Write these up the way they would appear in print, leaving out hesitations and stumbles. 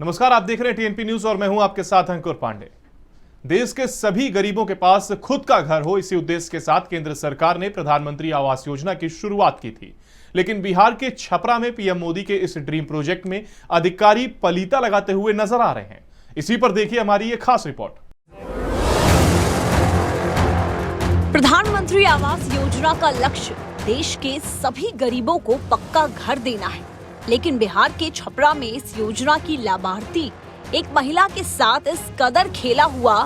नमस्कार, आप देख रहे हैं टीएनपी न्यूज और मैं हूं आपके साथ अंकुर पांडे। देश के सभी गरीबों के पास खुद का घर हो, इसी उद्देश्य के साथ केंद्र सरकार ने प्रधानमंत्री आवास योजना की शुरुआत की थी। लेकिन बिहार के छपरा में पीएम मोदी के इस ड्रीम प्रोजेक्ट में अधिकारी पलीता लगाते हुए नजर आ रहे हैं। इसी पर देखिए हमारी ये खास रिपोर्ट। प्रधानमंत्री आवास योजना का लक्ष्य देश के सभी गरीबों को पक्का घर देना है, लेकिन बिहार के छपरा में इस योजना की लाभार्थी एक महिला के साथ इस कदर खेला हुआ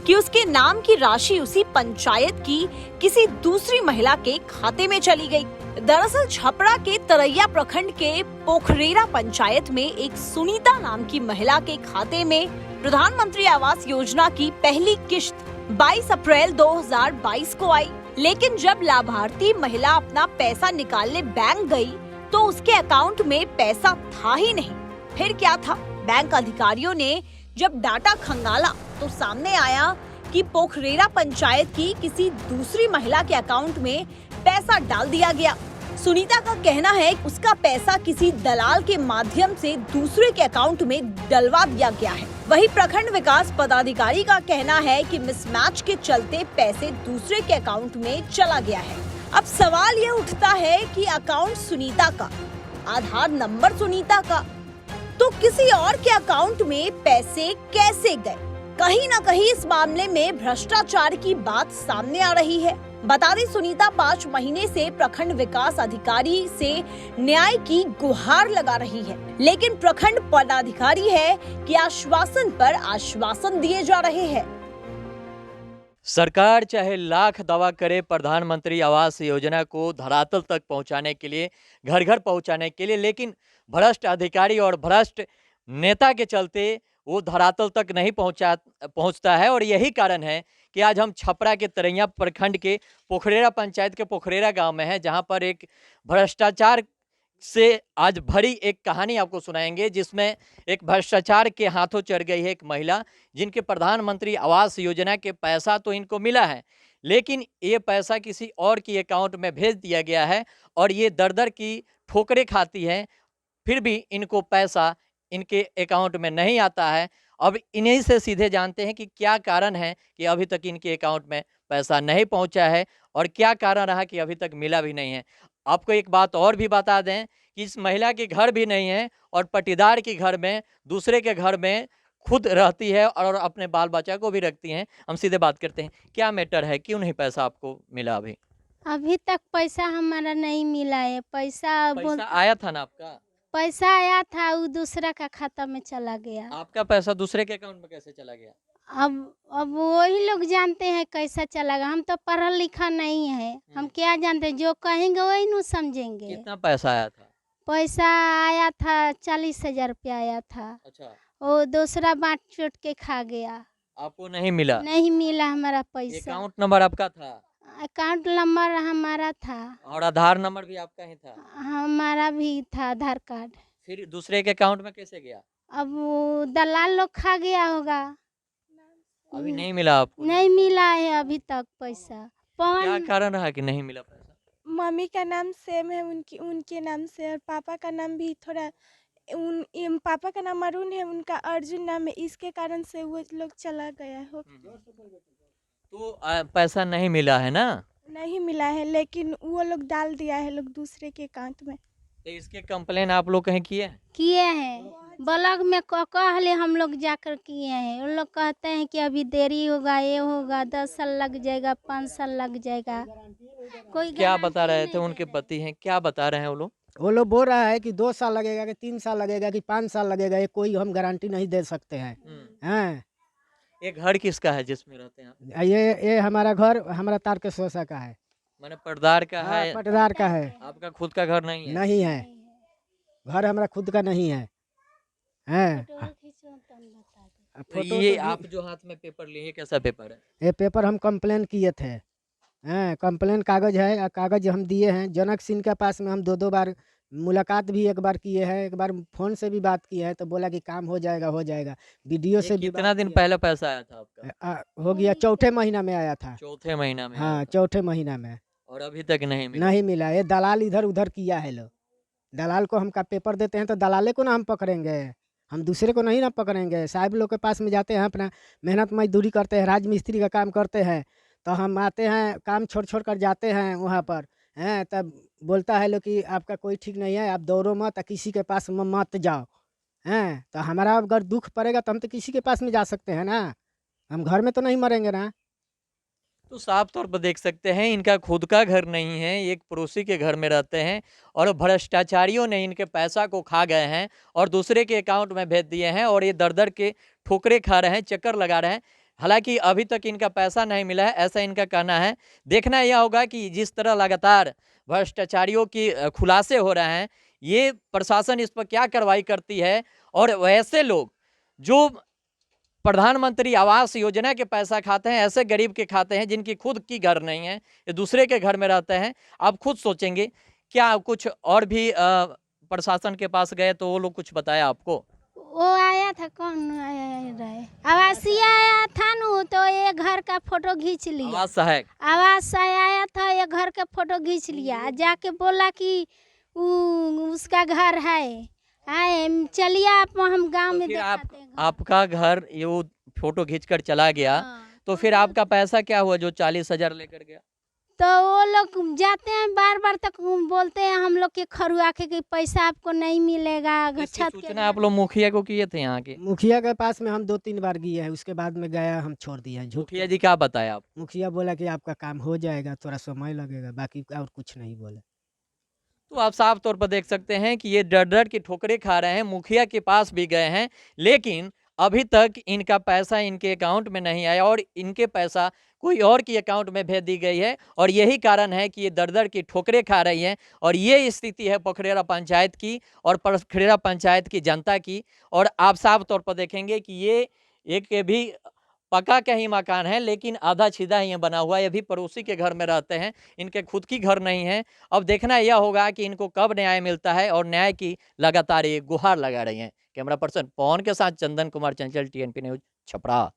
कि उसके नाम की राशि उसी पंचायत की किसी दूसरी महिला के खाते में चली गई। दरअसल छपरा के तरैया प्रखंड के पोखरेरा पंचायत में एक सुनीता नाम की महिला के खाते में प्रधानमंत्री आवास योजना की पहली किश्त 22 अप्रैल 2022 को आई। लेकिन जब लाभार्थी महिला अपना पैसा निकालने बैंक गई तो उसके अकाउंट में पैसा था ही नहीं। फिर क्या था? बैंक अधिकारियों ने जब डाटा खंगाला तो सामने आया कि पोखरेरा पंचायत की किसी दूसरी महिला के अकाउंट में पैसा डाल दिया गया। सुनीता का कहना है कि उसका पैसा किसी दलाल के माध्यम से दूसरे के अकाउंट में डलवा दिया गया है। वहीं प्रखंड विकास पदाधिकारी का कहना है कि मिसमैच के चलते पैसे दूसरे के अकाउंट में चला गया है। अब सवाल ये उठता है कि अकाउंट सुनीता का, आधार नंबर सुनीता का, तो किसी और के अकाउंट में पैसे कैसे गए? कहीं न कहीं इस मामले में भ्रष्टाचार की बात सामने आ रही है। बता दें, सुनीता 5 महीने से प्रखंड विकास अधिकारी से न्याय की गुहार लगा रही है, लेकिन प्रखंड पदाधिकारी है कि आश्वासन पर आश्वासन दिए जा रहे हैं। सरकार चाहे लाख दावा करे प्रधानमंत्री आवास योजना को धरातल तक पहुंचाने के लिए, घर घर पहुंचाने के लिए, लेकिन भ्रष्ट अधिकारी और भ्रष्ट नेता के चलते वो धरातल तक नहीं पहुंचता है। और यही कारण है कि आज हम छपरा के तरैया प्रखंड के पोखरेरा पंचायत के पोखरेरा गांव में हैं, जहां पर एक भ्रष्टाचार से आज भरी एक कहानी आपको सुनाएंगे, जिसमें एक भ्रष्टाचार के हाथों चढ़ गई है एक महिला, जिनके प्रधानमंत्री आवास योजना के पैसा तो इनको मिला है, लेकिन ये पैसा किसी और की अकाउंट में भेज दिया गया है और ये दर-दर की ठोकरें खाती है, फिर भी इनको पैसा इनके अकाउंट में नहीं आता है। अब इन्हीं से सीधे जानते हैं कि क्या कारण है कि अभी तक इनके अकाउंट में पैसा नहीं पहुंचा है और क्या कारण रहा कि अभी तक मिला भी नहीं है। आपको एक बात और भी बता दें कि इस महिला के घर भी नहीं है और पट्टीदार के घर में, दूसरे के घर में खुद रहती है और अपने बाल बच्चा को भी रखती हैं। हम सीधे बात करते हैं, क्या मैटर है, क्यों नहीं पैसा आपको मिला? अभी तक पैसा हमारा नहीं मिला है। पैसा आया था ना आपका? पैसा आया था, वो दूसरा का खाता में चला गया। आपका पैसा दूसरे के अकाउंट में कैसे चला गया? अब वही लोग जानते हैं कैसा चला गया। हम तो पढ़ा लिखा नहीं है, हम क्या जानते हैं? जो कहेंगे वही न समझेंगे। कितना पैसा आया था? पैसा आया था 40,000 रुपया आया था। अच्छा। वो दूसरा बांट चोट के खा गया। आपको नहीं मिला? नहीं मिला हमारा पैसा। अकाउंट नंबर आपका था? अकाउंट नंबर हमारा था और आधार नंबर भी आपका ही था? हमारा भी था, आधार कार्ड। फिर दूसरे के अकाउंट में कैसे गया? अब वो दलाल लोग खा गया होगा। अभी नहीं मिला आपको? नहीं मिला है अभी तक पैसा। क्या कारण रहा कि नहीं मिला पैसा? मम्मी का नाम सेम है उनके नाम से, और पापा का नाम भी थोड़ा पापा का नाम अरुण है, उनका अर्जुन नाम है, इसके कारण से वो लोग चला गया हो। तो पैसा नहीं मिला है ना? नहीं मिला है, लेकिन वो लोग डाल दिया है लोग दूसरे के अकाउंट में। तो इसके कंप्लेन आप लोग कहीं किए हैं ब्लॉक में कहले हम लोग जाकर किए हैं। उन लोग कहते हैं कि अभी देरी होगा, ये होगा, 10 साल लग जाएगा, 5 साल लग जाएगा। कोई क्या बता रहे थे? उनके पति हैं, क्या बता रहे हैं वो लोग? वो लोग बोल रहा है कि 2 साल लगेगा, कि 3 साल लगेगा, कि 5 साल लगेगा, ये कोई हम गारंटी नहीं दे सकते हैं। हैं। ये घर किसका है जिसमें रहते हैं आप? ये हमारा घर हमारा तारकेश्वर का है। मैंने पटदार का है? पटदार का है। आपका खुद का घर नहीं है? नहीं है, घर हमारा खुद का नहीं है। हैं। तो ये आप जो हाथ में पेपर लिए, कैसा पेपर है? ये पेपर हम कंप्लेन किए थे। हैं, कंप्लेन कागज है, कागज हम दिए हैं। जनक सिंह के पास में हम 2 बार मुलाकात भी एक बार किए हैं, एक बार फोन से भी बात की है, तो बोला कि काम हो जाएगा हो जाएगा। वीडियो से भी कितना दिन पहले पैसा आया था आपका? हो गया, चौथे महीना में आया था। चौथे महीना में? हाँ, चौथे महीना में। और अभी तक नहीं मिला? नहीं मिला। ये दलाल इधर उधर किया है लोग। दलाल को हम का पेपर देते हैं तो दलाले को ना हम पकड़ेंगे। हम दूसरे को नहीं ना पकड़ेंगे। साहब लोग के पास में जाते हैं, अपना मेहनत मजदूरी करते हैं, राज मिस्त्री का काम करते हैं, तो हम आते हैं, काम छोड़ छोड़ कर जाते हैं वहाँ पर, हैं, तब बोलता है लोग कि आपका कोई ठीक नहीं है, आप दौड़ो मत, किसी के पास मत जाओ, हैं। तो हमारा अगर दुख पड़ेगा तो हम तो किसी के पास में जा सकते हैं ना, हम घर में तो नहीं मरेंगे ना। तो साफ तौर पर देख सकते हैं इनका खुद का घर नहीं है, एक पड़ोसी के घर में रहते हैं और भ्रष्टाचारियों ने इनके पैसा को खा गए हैं और दूसरे के अकाउंट में भेज दिए हैं और ये दर दर के ठोकरे खा रहे हैं, चक्कर लगा रहे हैं। हालांकि अभी तक इनका पैसा नहीं मिला है, ऐसा इनका कहना है। देखना यह होगा कि जिस तरह लगातार भ्रष्टाचारियों की खुलासे हो रहे हैं, ये प्रशासन इस पर क्या कार्रवाई करती है और वैसे लोग जो प्रधानमंत्री आवास योजना के पैसा खाते हैं, ऐसे गरीब के खाते हैं जिनकी खुद की घर नहीं है, ये दूसरे के घर में रहते हैं। आप खुद सोचेंगे क्या कुछ और भी प्रशासन के पास गए तो वो लोग कुछ बताया आपको? वो आया था, कौन आया रहे, आवासीय आया था नु, तो ये घर का फोटो खींच लिया। आवास सहायक आवास से आया था, ये घर का फोटो खींच लिया, जाके बोला कि उसका घर है, आए चलिए आप, हम गांव तो में फिर दिखाते हैं घर। आपका घर ये वो फोटो खींचकर चला गया, हाँ, तो फिर आपका पैसा क्या हुआ जो 40,000 लेकर गया? तो वो लोग जाते हैं बार बार तक बोलते हैं हम लोग के खरुआ के कि पैसा आपको नहीं मिलेगा। इसकी छत के सूचना आप लोग मुखिया को किए थे यहाँ के? मुखिया के पास में हम 2-3 बार गए हैं, उसके बाद में गया हम छोड़ दिए हैं, झूठ। मुखिया जी क्या बताया आप? मुखिया बोला कि आपका काम हो जाएगा, थोड़ा समय लगेगा, बाकी और कुछ नहीं बोले। तो आप साफ तौर पर देख सकते हैं कि ये डर डर की ठोकरें खा रहे हैं, मुखिया के पास भी गए हैं, लेकिन अभी तक इनका पैसा इनके अकाउंट में नहीं आया और इनके पैसा कोई और की अकाउंट में भेज दी गई है और यही कारण है कि ये दर दर की ठोकरें खा रही हैं। और ये स्थिति है पोखरेरा पंचायत की और पोखरेरा पंचायत की जनता की। और आप साफ तौर पर देखेंगे कि ये एक भी पक्का का ही मकान है, लेकिन आधा छीदा ही बना हुआ है। ये भी पड़ोसी के घर में रहते हैं, इनके खुद की घर नहीं है। अब देखना यह होगा कि इनको कब न्याय मिलता है और न्याय की लगातार ये गुहार लगा रही हैं। कैमरा पर्सन पवन के साथ चंदन कुमार, चंचल, TNP न्यूज, छपरा।